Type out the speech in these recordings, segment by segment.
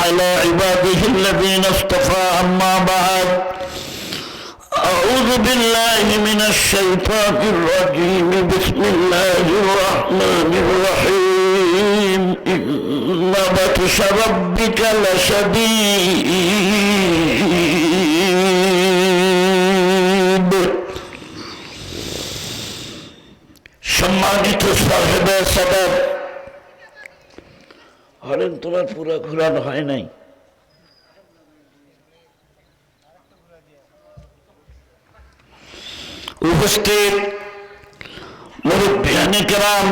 على عباده الذين اصطفى أما بعد أعوذ بالله من الشيطان الرجيم بسم الله الرحمن الرحيم إن بطش ربك لشديد সম্মানিত সাহেবে সাদাত হরেন তোমার পুরো ঘুরানো হয় নাই উপস্থিত মুরব্বিয়ানে কেরাম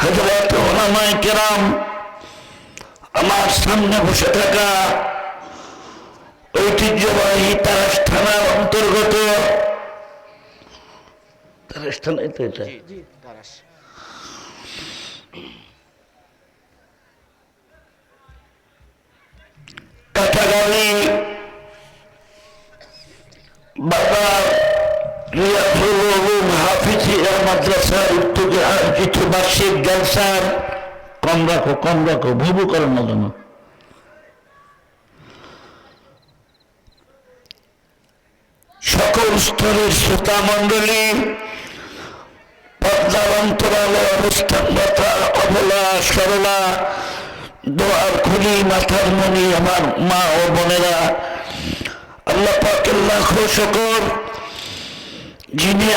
হযরত উলামায়ে কেরাম আমার সামনে বসে থাকা ঐতিহ্যবাহী তারাস থানার অন্তর্গত তারাস থানায় তো এটা কাটাগালি বাবা রিয়াজুল উলুম হাফিজিয়া মাদ্রাসার উদ্যোগে আয়োজিত বার্ষিক জলসার কম রাখো ভুবু করেন না যেন সকল স্তরের শ্রোতা মণ্ডলী, পর্দার অন্তরালে অবস্থানরত অবলা সরলা দোয়ার খুলি মাথার মনি আমার মা ও বোনেরা, আল্লাহ পাকের লাখো শুকর যিনি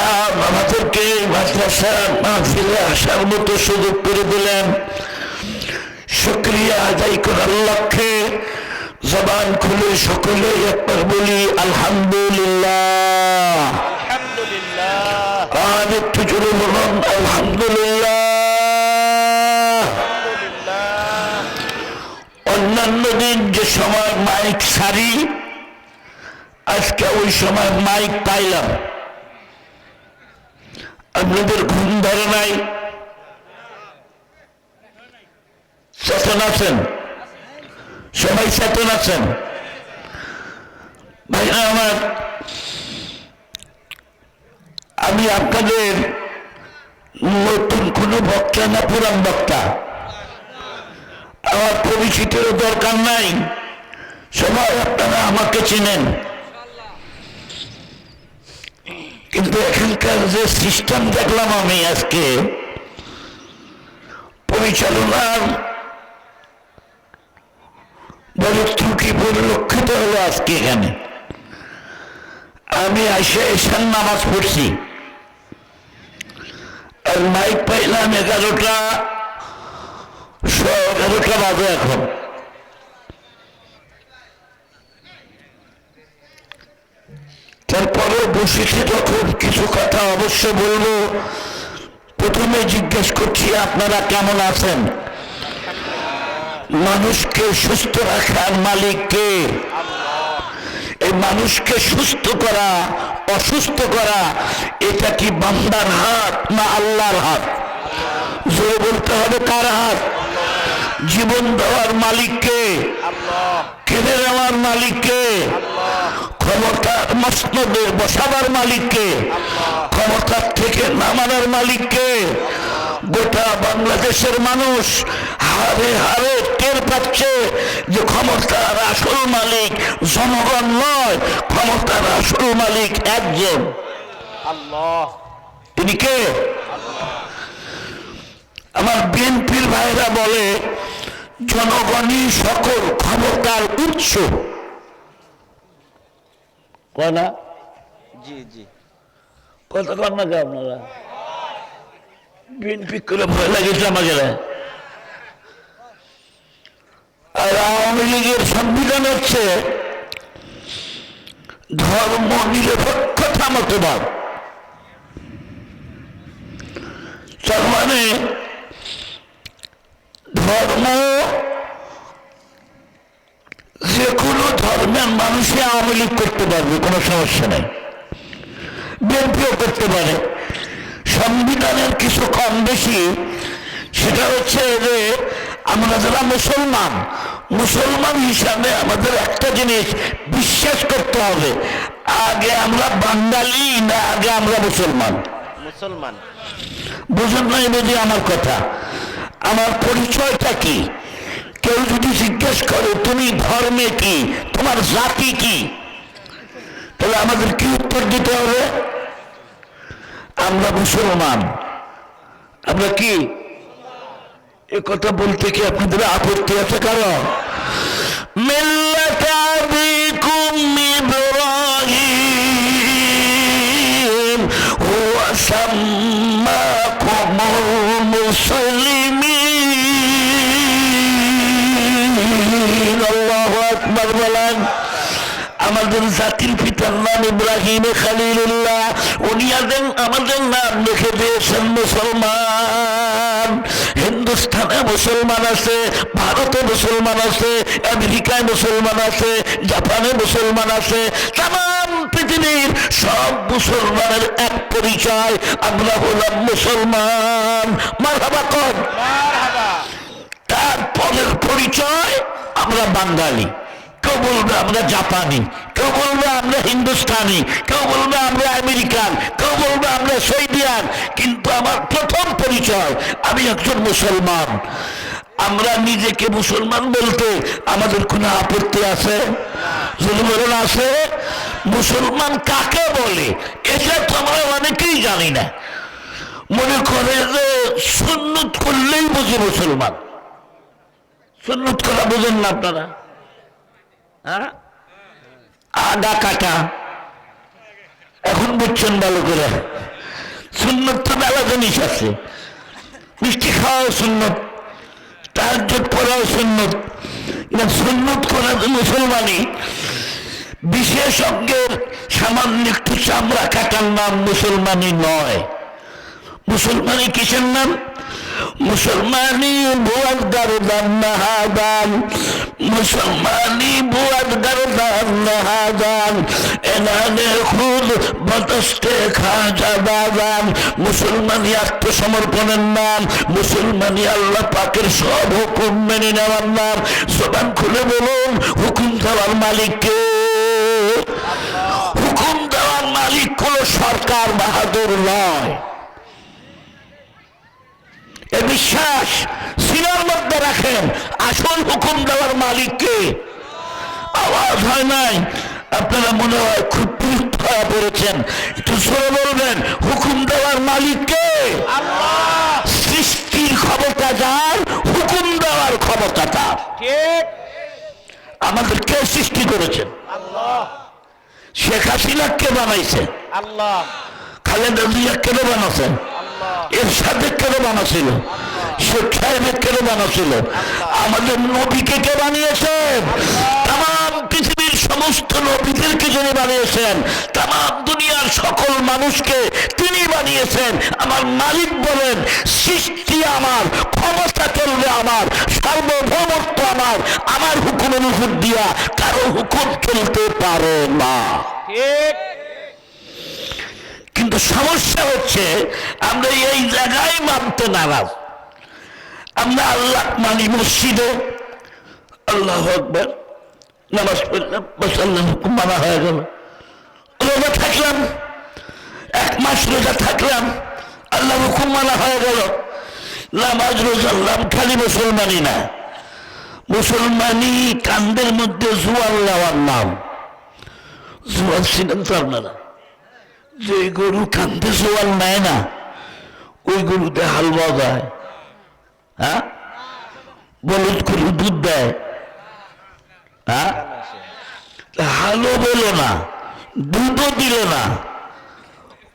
আমাদেরকে মাদ্রাসা মাহফিলে আসার মতো সুযোগ করে দিলেন। শুকরিয়া আদায় করার লক্ষ্যে জবান খুলে সকলে একবার বলি আলহামদুলিল্লাহ। আর একটু জোরে বলুন আলহামদুলিল্লাহ। অন্যান্য দিন যে সময় মাইক সারি, আজকে ওই সময় মাইক পাইলাম। আপনাদের ঘুম ধরে নাই? চেতন আছেন? সবাই চেতন আছেন? ভাইরা আমার, আমি আপনাদের নতুন কোনো বক্তা না পুরান বক্তা, আমার পরিচিতিরও দরকার নাই। সবাই আপনারা আমাকে চিনেন। কিন্তু এখানকার যে সিস্টেম দেখলাম আমি আজকে পরিচালনার বড় ত্রুটি পরিলক্ষিত হলো আজকে এখানে। আমি এসার নামাজ পড়ছি আর মাইক পাইলাম 11টা বাজে। এখন তারপরে বসেছি তখন কিছু কথা অবশ্য বলবো। প্রথমে জিজ্ঞেস করছি আপনারা কেমন আছেন? মানুষকে সুস্থ রাখার মালিক কে? এই মানুষকে সুস্থ করা অসুস্থ করা এটা কি বান্দার হাত না আল্লাহর হাত? জোরে বলতে হবে কার হাত? জীবন দেওয়ার মালিক কে? কেড়ে নেওয়ার মালিক কে? ক্ষমতার মসনদে বসাবার মালিক কে? ক্ষমতার থেকে নামানোর মালিক কে? গোটা বাংলাদেশের মানুষ হারে হারে টের পাচ্ছে যে ক্ষমতার আসল মালিক জনগণ নয়, ক্ষমতার আসল মালিক একজন, আল্লাহ। তিনি কে? আমার বিএনপির ভাইরা বলে জনগণই সকল ক্ষমতার উৎস, কয় না? জি জি, কথা কন না কে আপনারা? বিএনপি করে ভয় লাগেছে আমাকে। আর আওয়ামী লীগের সংবিধান হচ্ছে ধর্ম নিরপেক্ষতা মতবাদ। তার মানে ধর্ম যে কোনো ধর্মের মানুষই আওয়ামী লীগ করতে পারবে, কোনো সমস্যা নেই। বিএনপিও করতে পারে। সংবিধানের কিছু কম বেশি, সেটা হচ্ছে যে আমরা যারা মুসলমান হিসাবে আমাদের একটা জিনিস বিশ্বাস করতে হবে, আগে আমরা বাঙালি না আগে আমরা মুসলমান? বুঝুন নাই বুঝি আমার কথা? আমার পরিচয়টা কি? কেউ যদি জিজ্ঞেস করে তুমি ধর্মে কি, তোমার জাতি কি, তাহলে আমাদের কি উত্তর দিতে হবে? আমরা মুসলমান। আমরা কি? এ কথা বলতে কি আপনাদের আপত্তি আছে কারণ? মিল্লাতা আবিকুম ইব্রাহিম হুয়া সাম্মাকুমুল মুসলিমিন। আল্লাহু আকবার বলেন। আমাদের জাতির পিতার নাম ইব্রাহিম খলিলুল্লাহ, উনি আমাদের নাম লিখে দিয়েছেন মুসলমান। হিন্দুস্তানে মুসলমান আছে, ভারতে মুসলমান আছে, আমেরিকায় মুসলমান আছে, জাপানে মুসলমান আছে, তাম পৃথিবীর সব মুসলমানের এক পরিচয়, আমরা হলাম মুসলমান। মারহাবা কর। তারপরের পরিচয় আমরা বাঙালি। কেউ বলবে আমরা জাপানি, কেউ বলবে আমরা হিন্দুস্তানি, কেউ বলবে আমরা আমেরিকান, কেউ বলবে আমরা সৌদিয়ান, কিন্তু আমার প্রথম পরিচয় আমি একজন মুসলমান। আমরা নিজেকে মুসলমান বলতে আমাদের কোনো আপত্তি আছে? যদি বলেন আছে। মুসলমান কাকে বলে এটা তো আমরা অনেকেই জানি না। মনে করে যে সুন্নত করলেই বুঝি মুসলমান। সুন্নত করা বুঝেন না আপনারা? আগা কাটা এখন বুঝছেন ভালো করে। সুন্নত তো মেলা জিনিস আছে। মিষ্টি খাওয়াও সুন্নত, তাহাজ্জুদ পড়াও সুন্নত। সুন্নত করা মুসলমানই। বিশেষজ্ঞের সামান্য একটু চামড়া কাটার নাম মুসলমানই নয়। মুসলমানই কিসের নাম? মুসলমানি বুয়াদ গারদান নাহাদান, মুসলমানি বুয়াদ গারদান নাহাদান, এনানে খুদ বতস্তে খাজা বাগান। মুসলমানি আত্মসমর্পণের নাম, মুসলমানি আল্লাহ পাকের সব হুকুম মেনে নেওয়ার নাম। জবান খুলে বলুন, হুকুম দেওয়ার মালিককে। হুকুম দেওয়ার মালিক কোন সরকার বাহাদুর নয়। এ বিশ্বাস সিনার মধ্যে রাখেন। আসল হুকুম দেওয়ার মালিককে। আওয়াজ হয় নাই? আপনারা মনে হয় খুব বিরক্ত হয়ে পড়েছেন, একটু জোরে বলবেন। হুকুম দেওয়ার মালিককে? আল্লাহ। সৃষ্টির ক্ষমতা যার, হুকুম দেওয়ার ক্ষমতা তার। ঠিক। আমাদের কে সৃষ্টি করেছেন? আল্লাহ। শেখ হাসিনা কে বানাইছে? আল্লাহ। খালেদা জিয়া কে বানাচ্ছেন? এর সাথে কেন বানাছিল? শেখ সাহেবের কেন বানাছিল? আমাদের নবীকে কে বানিয়েছেন? তাম পৃথিবীর সমস্ত নবীদেরকে যিনি বানিয়েছেন, তাম দুনিয়ার সকল মানুষকে তিনি বানিয়েছেন। আমার মালিক বলেন, সৃষ্টি আমার, ক্ষমতা চলবে আমার, সার্বভৌমত্ব আমার, আমার হুকুমের উপর দিয়া কারো হুকুম চলতে পারে না। ঠিক। কিন্তু সমস্যা হচ্ছে আমরা এই জায়গায় মানতে নারাজ। আমরা আল্লাহ মানি মসজিদে, আল্লাহু আকবার, নামাজ পড়লাম, বাস আল্লাহ হুকুম মানা হয়ে গেল। রোজা থাকলাম, 1 মাস রোজা থাকলাম, আল্লাহ হুকুম মানা হয়ে গেল। নামাজ রোজা আল্লাহ, খালি মুসলমানি না। মুসলমানি কান্দের মধ্যে জোয়ার নেওয়ার নাম। জোয়ার ছিলেন তো আপনারা? যে গরু কান্দে জোয়াল নেয় না, ওই গরুতে হাল বাজায়। হ্যাঁ, বলদ গরু দুধ দেয়। হ্যাঁ, হালও বলো না, দুধও দিল না,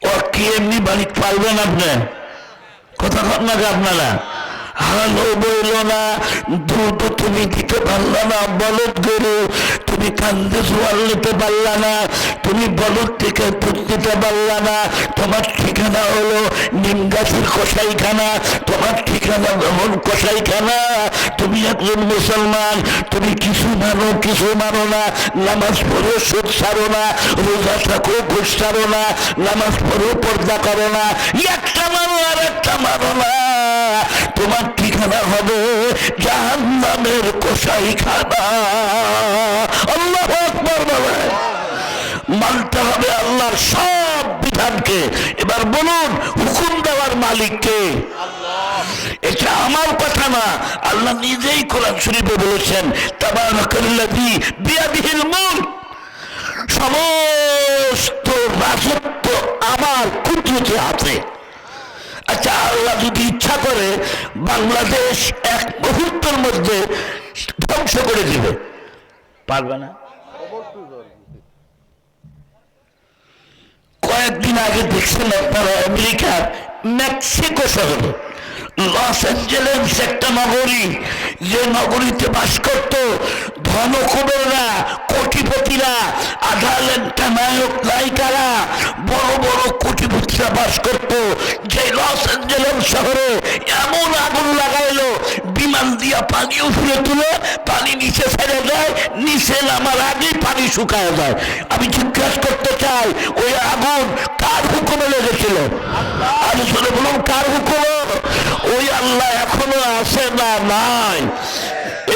ও কি এমনি বাড়ি পারবেন আপনি? কথা কন না আপনারা? হালও বইল না, দুধ তুমি দিতে পারলা না, বলদ গরু তুমি কান্দে জোয়াল নিতে পারলা না, তুমি বলদ থেকে দুধ দিতে পারলা না। তোমার ঠিকানা হলো নিম গাছের কসাইখানা, তোমার ঠিকানা ভ্রমণ কসাইখানা। তুমি একজন মুসলমান, তুমি কিছু মানো কিছু মানো না, নামাজ পড়ো সুদ ছাড়ো না, রোজা থাকো ঘুষ ছাড়ো না, নামাজ পড়ো পর্দা করো না, একটা মানো আর একটা মানো না, তোমার ঠিকানা হবে জাহান্নামের কসাইখানা। আল্লাহু আকবার বলে। মানতে হবে আল্লাহর সব বিধানকে। এবার বলুন, হুকুম দেওয়ার মালিককে? আল্লাহ। এটা আমার কথা না, আল্লাহ নিজেই কোরআন শরীফে বলেছেন তাবারাকাল্লাযী বিয়াদিহিল মুলক, সমস্ত রাজত্ব আমার কুদরতে আছে। আচ্ছা, আল্লাহ যদি ইচ্ছা করে বাংলাদেশ এক মুহূর্তের মধ্যে ধ্বংস করে দিবে, পারবে না? কয়েকদিন আগে দেখছেন আপনারা আমেরিকার মেক্সিকো শহরে লস অ্যাঞ্জেলেস একটা নগরী, যে নগরীতে বাস করত ধনকুবেররা, কোটিপতিরা, আধালেন্টা নায়ক নায়িকারা, বড় বড় কোটিপতিরা বাস করত, যে লস অ্যাঞ্জেলেস শহরে এমন আগুন লাগাইলো বিমান দিয়া পানি উপরে তুলে পানি নিচে ফেলে দেয়, নিচে নামার আগেই পানি শুকায় যায়। আমি জিজ্ঞাসা করতে চাই ওই আগুন কার হুকুমে লেগেছিল? আলোচনা বলুন, কার হুকুমে? ওই আল্লাহ এখনো আছে না নাই?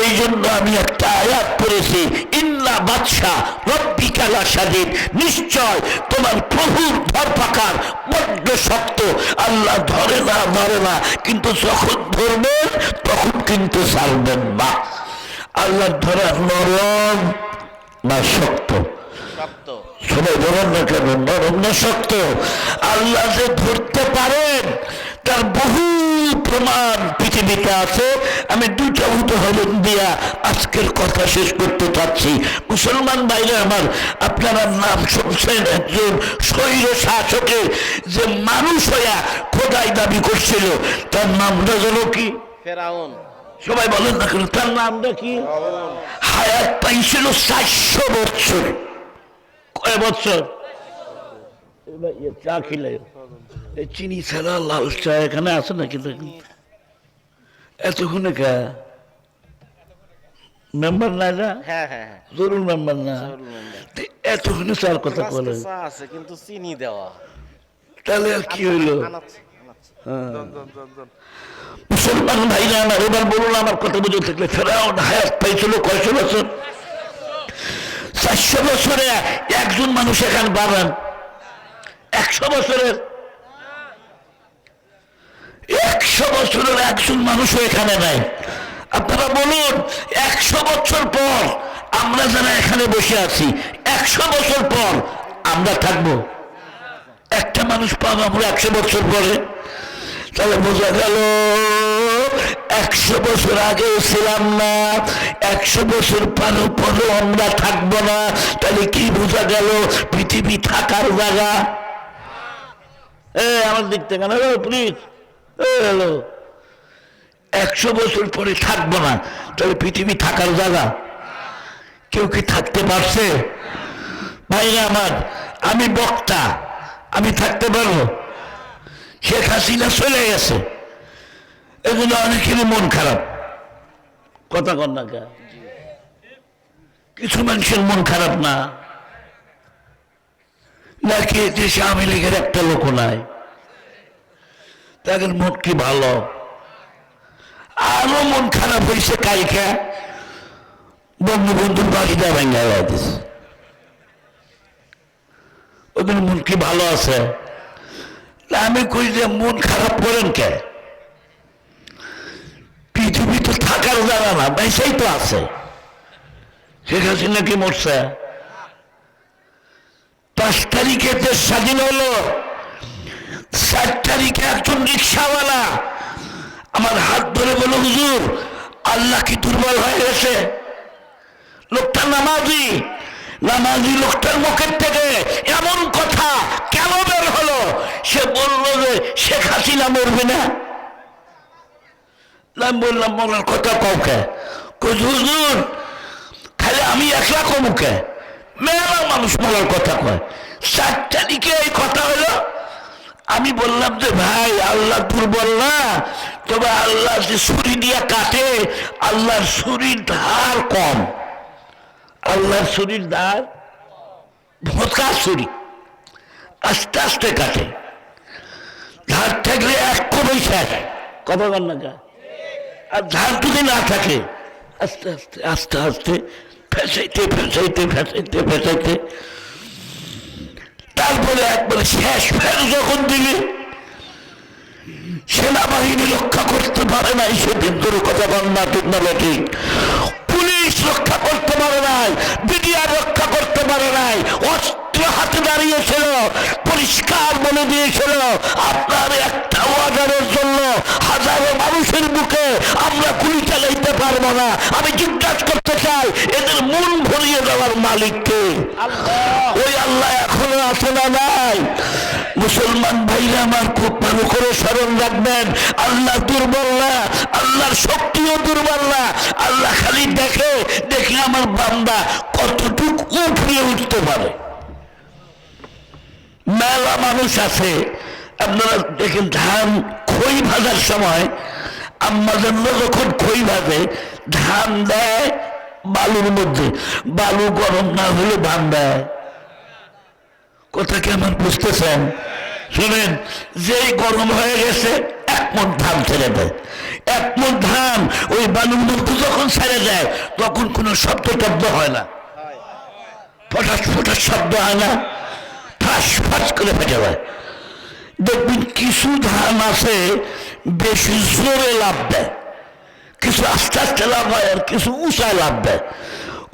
এই জন্য আমি একটা আয়াত পড়েছি, ইন্না বাদশা রব্বিকা লাশাদীদ, নিশ্চয় তোমার প্রভুর ধরপাকড় বড্ড শক্ত। আল্লাহ ধরে না, কিন্তু যখন ধরবেন তখন কিন্তু ছাড়বেন না। আল্লাহ ধরা নরম না শক্ত? সবাই বলেন না কেন, নরম না শক্ত? আল্লাহ যে ধরতে পারেন তার বহু প্রমাণ পৃথিবীতে আছে। আমি দুইটা উদাহরণ দিয়া আজকের কথা শেষ করতে চাচ্ছি। মুসলমান ভাইরা আমার, আপনারা নাম শুনছেন একজন স্বৈর শাসকের যে মানুষ হইয়া খোদাই দাবি করছিল, তার নামটা যেন কি? ফেরাউন। সবাই বলেন না কেন, তার নামটা কি? হায়াত পাইছিল 400 বছর। কয় বছর? চা খেলে চিনি ছাড়া লাল চা এখানে আছে নাকি? এতক্ষণে কা মেম্বার না? জরুর মেম্বার না? এতক্ষণে চার কথা বলে কিন্তু চিনি দেওয়া, তাহলে আর কি হইলো? মুসলমান ভাইরা আমার, এবার বলুন আমার কথা বুঝে থাকলে, ফেরাউন হায়াত পাইছিল কয়শো বছর? 400 বছরে একজন মানুষ এখানে পাবেন? 100 বছরের 100 বছরের একজন মানুষও এখানে নাই। আপনারা বলুন, 100 বছর পর আমরা যারা এখানে বসে আছি, 100 বছর পর আমরা থাকবো? একটা মানুষ পাবো আমরা 100 বছর পরে? তাহলে বোঝা গেল 100 বছর আগে ছিলাম না, 100 বছর পরও আমরা থাকবো না। তাহলে কি বোঝা গেল? পৃথিবী থাকার জায়গা। আমার দিক থেকে না প্লিজ, 100 বছর পরে থাকবো না, তাহলে পৃথিবী থাকার জায়গা? কেউ কি থাকতে পারছে? ভাইরা আমার, আমি বক্তা, আমি থাকতে পারবো? শেখ হাসিনা চলে গেছে, এগুলো অনেকেরই মন খারাপ। কথা কন না কে? কিছু মানুষের মন খারাপ না নাকি দেশে আওয়ামী লীগের একটা লোক নাই? তাদের মন কি ভালো? আরো মন খারাপ হয়েছে কালকে বঙ্গবন্ধুর বাড়িটা ভেঙে দিয়েছে। ওদের মন কি ভালো আছে? আমি কই যে মন খারাপ করেন কে? পৃথিবী তো থাকার জায়গা না, বেঁচেই তো আছে। শেখ হাসিনা কি মরছে? 5 তারিখে দেশ স্বাধীন হলো, 4 তারিখে একজন রিক্সাওয়ালা আমার হাত ধরে বলো, হুজুর আল্লাহ কি দুর্বল হয়ে গেছে? লোকটা নামাজি লোকটার মুখের থেকে এমন কথা কেন বের হলো? সে বলল যে শেখ হাসিনা মরবে না। আমি বললাম, মরার কথা কাউকে? হুজুর খালি আমি একলা কমুকে, মেলা মানুষ মরার কথা কয়। 4 তারিখে এই কথা হলো। আমি বললাম যে ভাই, আল্লাহ দুর্বল না, তবে আল্লাহ যে ছুরি দিয়া কাটে, আল্লাহর ছুরির ধার কম। আল্লাহর ছুরির ধার ভোঁকা ছুরি, আস্তে আস্তে কাটে। ধার থাকলে এক কমেই শেষ। কথা বল না? আর ধার যদি না থাকে, আস্তে আস্তে আস্তে আস্তে ফেসাইতে তারপরে একবারে শেষ ফের যখন দিবি, সেনাবাহিনী রক্ষা করতে পারে নাই সেদিন, তোর কথা বল না ঠিক না ঠিক? পুলিশ রক্ষা করতে পারে নাই, বিডিআর রক্ষা করতে পারে নাই, অস্ত্র হাতে দাঁড়িয়েছিল, পরিষ্কার বলে দিয়েছিল আপনার একটা অর্ডারের জন্য হাজারো মানুষের বুকে আমরা গুলি চালাইতে পারবো না। আমি জিজ্ঞাসা করতে চাই, এদের মন ভরিয়ে দেওয়ার মালিককে? ওই আল্লাহ এখনো আছে না নাই? মুসলমান ভাইরা আমার খুব ভালো করে স্মরণ রাখবেন, আল্লাহ দুর্বল না, আল্লাহর শক্তিও দুর্বল না। আল্লাহ খালি দেখে দেখে আমার বান্দা কতটুকু উঠে উঠতে পারে। মেলা মানুষ আছে, আপনারা দেখেন ধান খই ভাজার সময় আমাদের যখন খই ভাজে ধান দেয় বালুর মধ্যে, বালু গরম না হলে ধান দেয়। কথা কি আমার বুঝতেছেন? শুনেন, যেই গরম হয়ে গেছে এক মন ধান ছেড়ে দেয়, এক মন ধান ওই বালুর মধ্যে যখন ছেড়ে দেয় তখন কোনো শব্দ টব্দ হয় না, ফটাস ফটাস শব্দ হয় না, ফাঁস ফাঁস করে ফেটে যায়। দেখবেন কিছু ধান আছে বেশি জোরে লাভ দেয়, কিছু আস্তে আস্তে লাভ হয়, আর কিছু উঁচায় লাভ দেয়।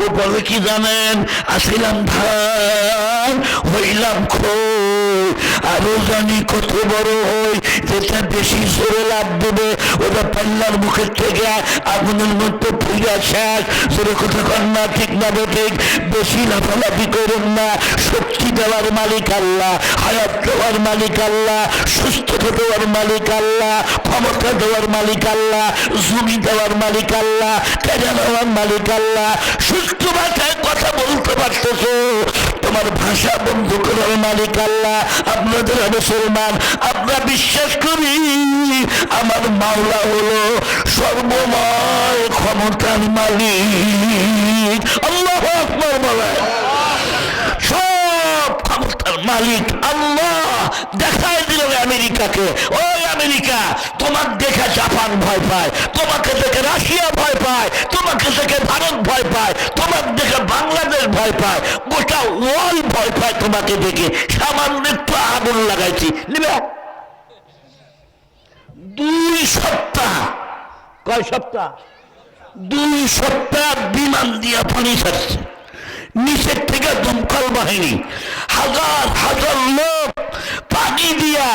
ও বলে কি জানেন, আসিলাম ধান হইলাম খই, আরো জানি কত বড় হই, যেটা বেশি জোরে লাভ দেবে ওটা পাল্লার মুখের থেকে আগুনের মধ্যে পুড়িয়া শেষ। জোরে কথা কর না ঠিক না ঠিক? বেশি লাফালাফি করুন না, শক্তি দেওয়ার মালিক আল্লাহ, হায়াত দেওয়ার মালিক আল্লাহ, সুস্থতা দেওয়ার মালিক আল্লাহ, ক্ষমতা দেওয়ার মালিক আল্লাহ, জমি দেওয়ার মালিক আল্লাহ, কেনা দেওয়ার মালিক আল্লাহ। সুস্থ ভাষায় কথা বলতে পারতেছো, তোমার ভাষা বন্ধ করার মালিক আল্লাহ। আপনাদের মুসলমান, আমরা বিশ্বাস করি আমার মাওলা হলো সর্বময় ক্ষমতার মালিক। আল্লাহু আকবার বলে, সব ক্ষমতার মালিক আল্লাহ। দেখায় দিলেন আমেরিকাকে, ওই আমেরিকা তোমার দেখে জাপান ভয় পায়, তোমাকে দেখে রাশিয়া ভয় পায়, তোমাকে দেখে ভারত ভয় পায়, তোমার দেখে বাংলাদেশ ভয় পায়, গোটা ওয়ার্ল্ড ভয় পায় তোমাকে দেখে। সামান্য একটু আগুন লাগাইছি নিবে 2 সপ্তাহ, কয় সপ্তাহ? 2 সপ্তাহ বিমান দিয়া পানি ছাড়ছে, নিচের থেকে দমকল বাহিনী হাজার হাজার লোক পানি দিয়া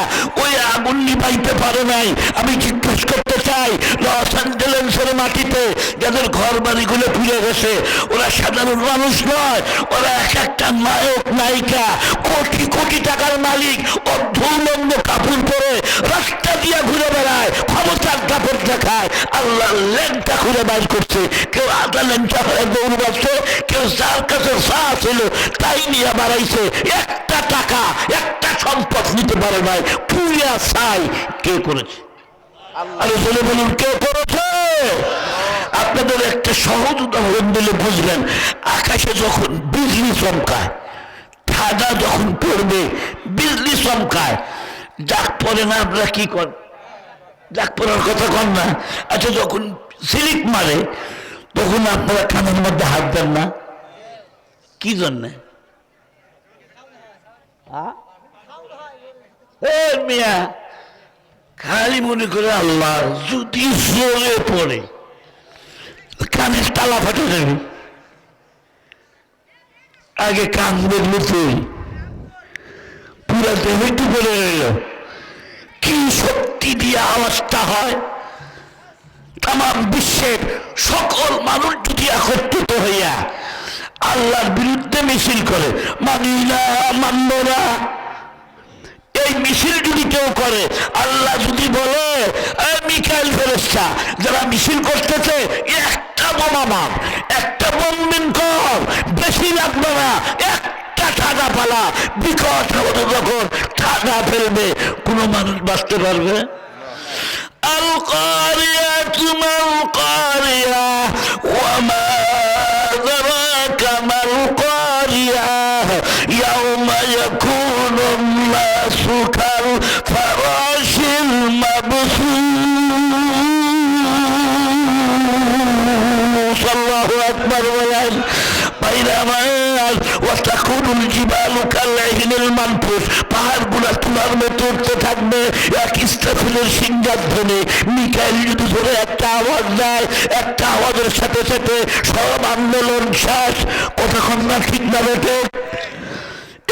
ওই আগুন নিভাইতে পারে নাই। আমি জিজ্ঞেস করতে চাই, লস অ্যাঞ্জেলেসের মাটিতে যাদের ঘর বাড়িগুলো পুড়ে গেছে, ওরা সাধারণ মানুষ নয়, ওরা এক একটা নায়ক নায়িকা, কোটি কোটি টাকার মালিক, অর্ধউলঙ্গ কাপড় পরে রাস্তা দিয়া ঘুরে বেড়ায়, ক্ষমতার কাপড় দেখায়। আল্লাহ লেনটা ঘুরে বাইর করছে, কেউ আধা লেনটা হয়ে দৌড় বাড়ছে, কেউ যার কাছে যা ছিল তাই নিয়ে বাড়াইছে, একটা টাকা একটা সম্পদ নিতে পারে নাই, পুরিয়া চাই। কে করেছে? আরে বলে বলুন কে করেছে? আপনাদের একটা সহজ উদাহরণ দিলে বুঝবেন। আকাশে যখন বিজলি চমকায়, ঠাডা যখন পড়বে বিজলি চমকায়, ডাক পড়ে না? আপনারা কি করেন? ডাক পড়ার কথা কন না? আচ্ছা, যখন সিলিক মারে তখন আপনারা কানের মধ্যে হাত দেন না? কি জন্যে? মিয়া খালি মনে করে আল্লাহ যদি জোরে পড়ে কানের তালা ফাটে যাবে। আগে কান দেখলে তুই পুরা দেহটু পড়ে রইল। কি শক্তি দিয়ে আওয়াজটা হয়! তাম বিশ্বের সকল মানুষ যদি একত্রিত হইয়া আল্লাহর বিরুদ্ধে মিছিল করে, মানি না মানব না, এই মিছিল যদি কেউ করে, আল্লাহ যদি বলে মিকাইল ফেরেশতা যারা মিছিল করতেছে একটা বোমা মার, একটা বোমবিন কর, বেশি লাগবে না, একটা ঠাডা পালা, বিকট হবে যখন ঠাডা ফেলবে, কোন মানুষ বাঁচতে পারবে? আল কারিয়াতু মাল কারিয়া ওয়া মা যারাকা মাল কারিয়া ইয়াউমা ইয়াকুনুন নাসু কাল ফারাশিল মাবসুস। আল্লাহু আকবার বলেন। বাইরে আমার ওয়াতাকুনুল জিবালু কাল-ইহিনিল মানফুস, পাহাড়গুলো তুলার মতো উঠতে থাকবে এক ইসরাফিলের সিংহার ধ্বনি। মিকাইল যদি ধরে একটা আওয়াজ দেয়, একটা আওয়াজের সাথে সাথে সব আন্দোলন শেষ। কতক্ষণ না ঠিক না বেটে?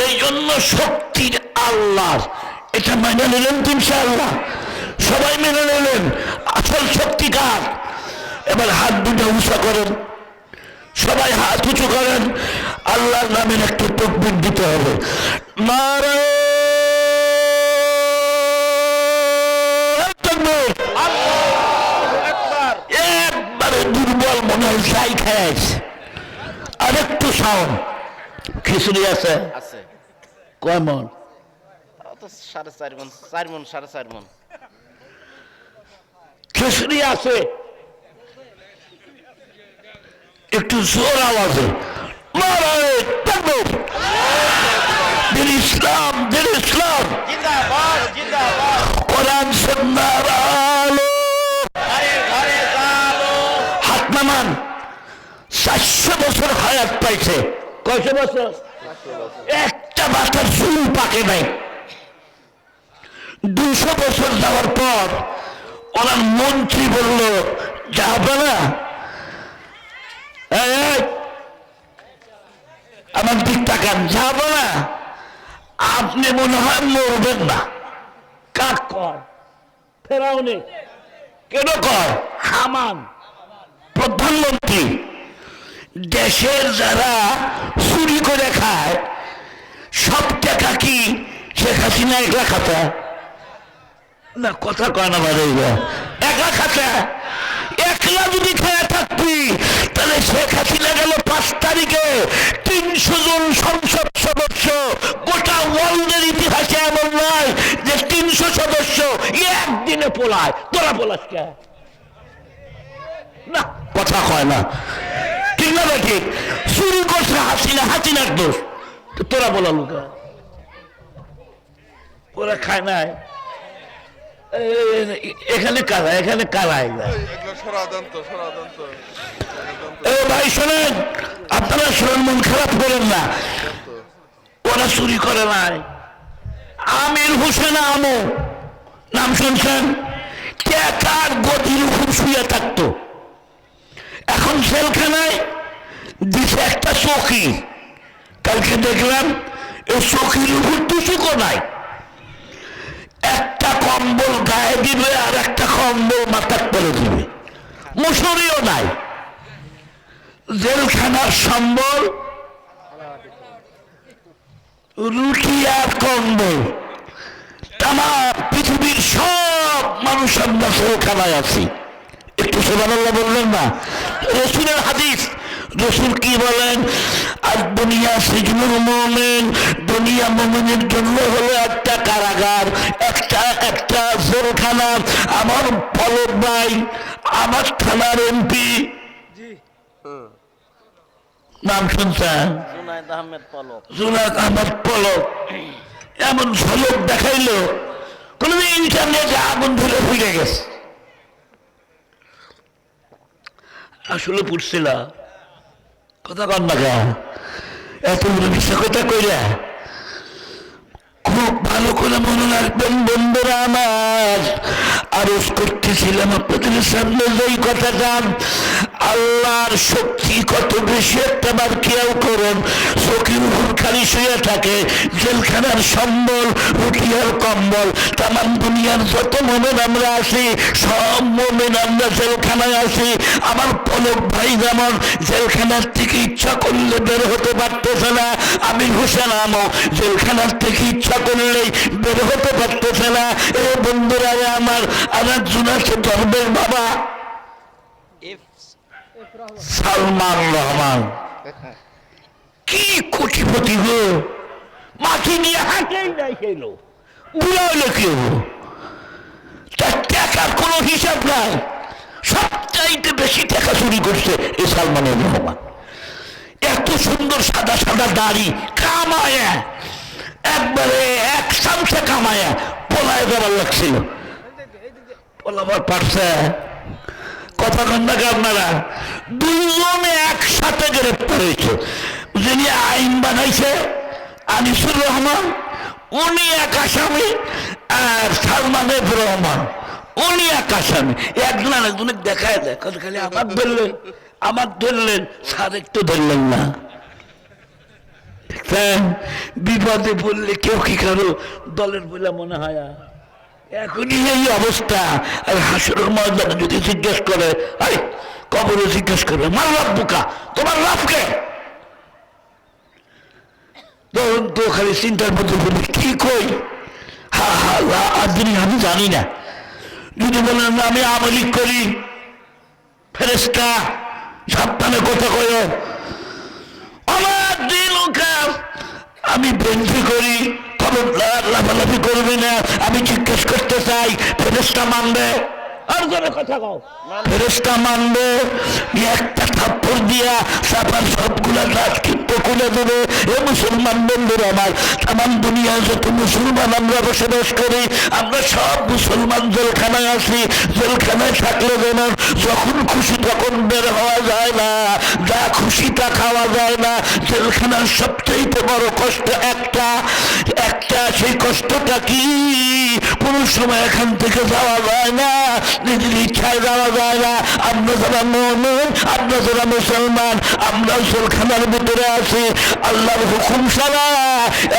এই জন্য শক্তির আল্লাহ, এটা মেনে নিলেন তো ইনশাআল্লাহ? সবাই মেনে নিলেন। আসল শক্তি কার? এবার হাত দুটো উঁচা করেন, সবাই হাত উঁচু করেন। আল্লাহর নামের একটু তাকবীর দিতে হবে। নারায়ে তাকবীর। একবারে দুর্বল মনে হয়, যাই খাইছে। আর একটু সাউন্ড। খিচুড়ি আছে? আছে। কয় মন? তো 4.5 মণ, 4 মণ, 4.5 মণ। খিচুড়ি আছে? একটু জোর আওয়াজে নারায়ে তাকবীর। দিন ইসলাম, দিন ইসলাম জিন্দাবাদ, জিন্দাবাদ। কোরআন সুন্নাহর আলো। ঘরে ঘরে জালো। হাত নামান। 400 বছর হায়াত পাইছে। কয়শো বছর? একটা মাথার চুল পাকে নাই। 200 বছর যাওয়ার পর ওনার মন্ত্রী বলল, যাবে না? এই, এই, আমার দিক তাকান, যাবো না? আপনি মনে হয় মরবেন না। কাক কর, ফেরাউনি কেন কর? হামান প্রধানমন্ত্রী। দেশের যারা চুরি করে খায় সব টাকা কি শেখ হাসিনা একলা খাতা? না, কথা কয় না বাড়ি একা খাতা। একলা যদি খেয়ে থাকবি তাহলে শেখ হাসিনা গেল 5 তারিখে 300 জন সংসদ সদস্য। গোটা ওয়ার্ল্ডের ইতিহাসে এমন নয় যে 300 সদস্য একদিনে পোলায়। তোরা পোলাস কে? না, কথা কয় না, ঠিক না? ঠিক চুরি করছে হাসিনা, হাসিনার দোষ। তোরা বলা লোকা ওরা খায় নাই। এখানে কারা, এখানে কারা? ভাই শোনেন, আপনারা শোনেন, মন খারাপ করেন না। ওরা চুরি করে নাই। আমির হোসেন আমু নাম শুনছেন? টাকার গদির উপর শুয়ে থাকতো। এখন জেলখানায় দিছে একটা চৌকি। কালকে দেখলাম এই চৌকির উপর টুসুকো নাই। একটা কম্বল গায়ে দিবে আর একটা কম্বল মাথার করে দিবে। মশুরিও নাই। জেলখানার সম্বল রুটি আর কম্বল। তামা পৃথিবীর সব মানুষ আমরা জেলখানায় আছি। একটু সুবহানাল্লাহ বললেন না? রাসূলের হাদিস, রাসূল কি বলেন? আর দুনিয়া সিজনুল মুমিন, দুনিয়া মুমিনের জন্য হলো একটা কারাগার, একটা জেলখানা। আমার পলক ভাই, আমার থানার এমপি নাম শুনছেন? জুনায়েদ আহমেদ পলক। জুনায়েদ আহমেদ পলক এমন ঝলক দেখাইলো, কোনদিন ইন্টারনেটে আগুন ধরে ফিরে গেছে। আসলে পড়ছিল কথা কন না গা, এত মিশা কথা কইরা। খুব ভালো করে মনে রাখবেন বন্ধুরা আমার। আরজ করতেছিলাম আপনাদের সামনে যেই কথাটা, আল্লাহর শক্তি কত বেশি একটাবার খেয়াল করুন। চোখের উপর খালি শুয়ে থাকে, জেলখানার সম্বল রুটি আর কম্বল। তামাম দুনিয়ার যত মোমেন আমরা আছি, সব মোমেন আমরা জেলখানায় আছি। আমার পলক ভাই যেমন জেলখানার থেকে ইচ্ছা করলে বের হতে পারতেছে না, আমির হোসেন আমও জেলখানার থেকে ইচ্ছা করলেই বের হতে পারতেছে না। এ বন্ধুরা আমার, আমার জুনাসে ধর্মের বাবা সালমান রহমান কি কোটিপতি গো, মাটি নিয়ে হাঁটেই নাই খেলো, বুড়া হইলে কি হবো? তার টাকার কোনো হিসাব নাই। সবচাইতে বেশি টাকা চুরি করছে এই সালমানের রহমান। এত সুন্দর সাদা সাদা দাড়ি কামায়া, একবারে এক চামচা কামায়া পলায় যাবার লাগছিল। পলাবার পারছে? কথা কন না আপনারা? দুজনে একসাথে গ্রেপ্তার হয়েছে। যিনি আইন বানাইছে আনিসুর রহমান, উনি এক আসামি, আর সালমান এফ রহমান উনি এক আসামি। একজন আরেকজনের দেখায় দেয়, খালি আমার ধরলেন, আমার ধরলেন, স্যার একটু ধরলেন না। বিপদে পড়লে কেউ কি কারো দলের বলে মনে হয়? এখনই এই অবস্থা। আর হাসরের ময়দানে যদি জিজ্ঞেস করে, আরে কবরে জিজ্ঞেস করবে, মার রব্বুকা, তোমার রবকে? তখন তো খালি চিন্তার মধ্যে বলি, কি কই? হা হা আদরি, আমি জানি না। যদি বলেন আমি আমলি করি, ফেরেশতা সাবধানে কথা কয়, আমার দিন কাজ, আমি বেঞ্চি করি, খবরদার লাফালাফি করবি না। আমি জিজ্ঞেস করতে চাই, ফেরেশতা মানবে? আর জোরে কথা কও। ফেরেশতা মানবে? একটা থাপ্পড় দিয়া সাফার সবগুলা গাছ কিন্তু খুলে দেবে। এ মুসলমান বন্ধুরা আমার, তামাম দুনিয়ায় যত মুসলমান আমরা বসবাস করি, আমরা সব মুসলমান জেলখানায় আছি। জেলখানায় থাকলে যেন যখন খুশি তখন বের হওয়া যায় না, যা খুশি তা খাওয়া যায় না। জেলখানার সবচেয়ে বড় কষ্ট একটা, সেই কষ্টটা কি? কোন সময় এখান থেকে যাওয়া যায় না, নিজের ইচ্ছায় যাওয়া যায় না। আমরা যারা মুমিন, আমরা যারা মুসলমান, আমরা জেলখানার ভিতরে আছি। আল্লাহর হুকুম ছাড়া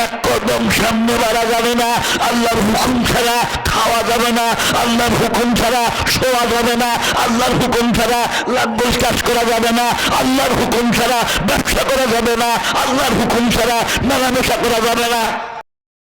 এক কদম সামনে বাড়া যাবে না, আল্লাহর হুকুম ছাড়া খাওয়া যাবে না, আল্লাহর হুকুম ছাড়া শোয়া যাবে না, আল্লাহর হুকুম ছাড়া লাঙ্গল চাষ করা যাবে না, আল্লাহর হুকুম ছাড়া ব্যবসা করা যাবে না, আল্লাহর হুকুম ছাড়া মেলামেশা করা যাবে না।